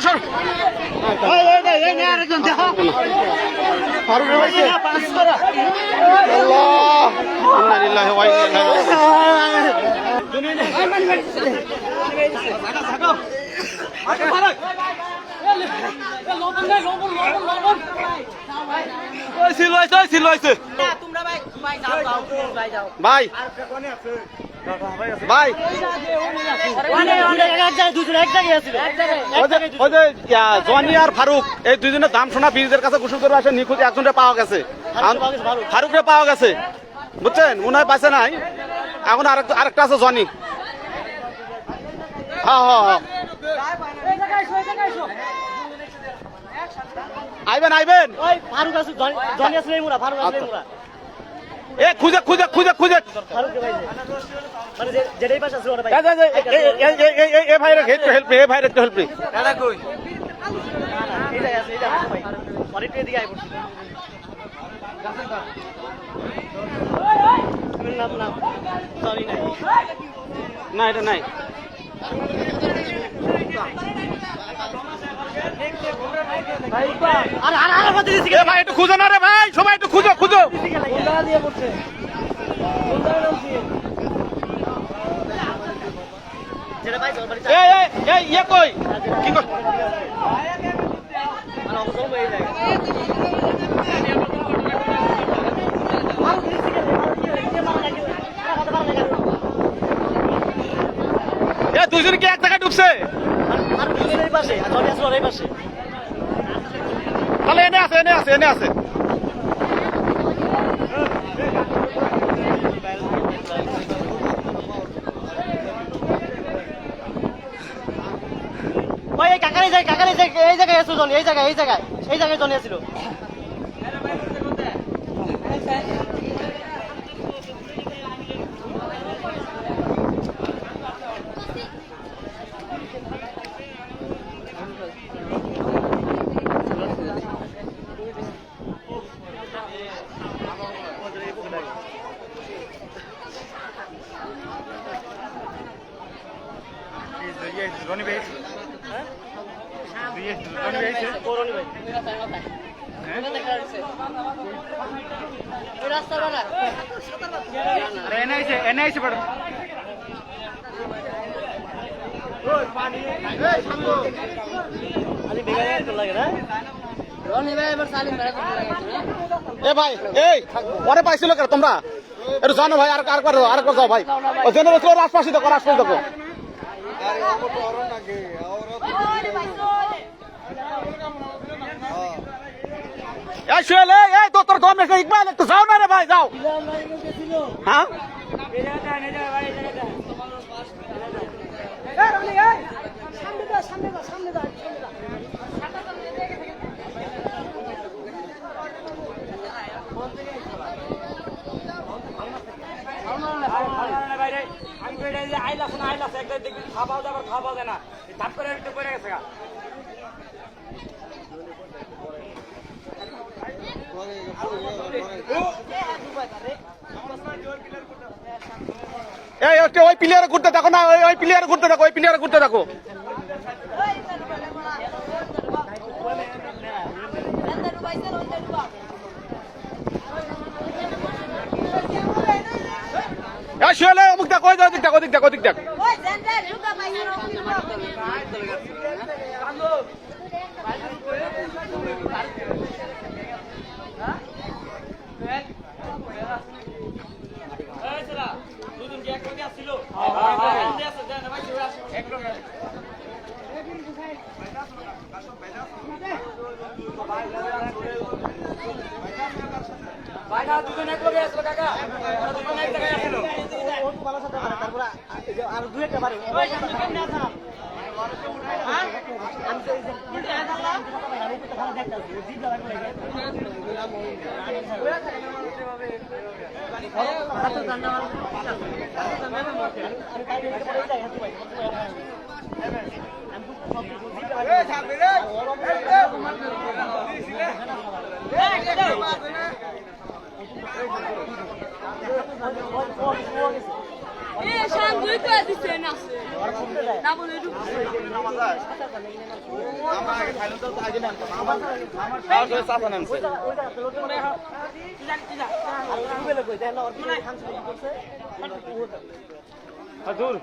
সর ভাই ভাই জনি আর ফারুক এই দুজনের দাম শোনা বীরদের কাছে গোসল করে আসে নিখোঁজ একজনটা পাওয়া গেছে ফারুকরে পাওয়া গেছে বুঝছেন মনে হয় পাইছে নাই এখন আরেকটা আছে জনি হ্যাঁ আইবেন ফারুক আছে জনি আছে ফারুক আছে এ খুঁজে মানে যেটাই পাশে আছে ওটা ভাই এ ভাই রে হেল্প মি দাদা কই এই জায়গা আছে ভাই অনেকটা এদিকে আই পড়ছি নাম সরি না এটা নাই ভাই একটু খুঁজো না রে ভাই সবাই একটু খুঁজো ইয়ে কই কি কই দুজন কি এক জায়গায় ডুবছে তাহলে এনে আছে কাকারে যাই এই জায়গায় এসো জনি এই জায়গায় জনি আছিল রনি ভাই এনআইসি পড় এ ভাই এই পরে পাইছিল কেন তোমরা একটু জানো ভাই আরেকবার যাও ভাই ওই জেনারেল আশপাশে দেখো তোর দম ইকবাল একটু যাও না রে ভাই যাও হ্যাঁ আইলাস একদম দেখবি খাওয়া যায় না ধাপ করে একটু পড়ে গেছে ওই প্লেয়ার ঘুরতে দেখো না ওই প্লেয়ার ঘুরতে দেখো শুয়ে অমুক দেখ ওদিক দেখ দুজন এক লগে আসলো কাকা দুজন এক জায়গায় আসলো আর দুই একটা বাড়ি এ শান্তই তো দিছে না না বলে দূর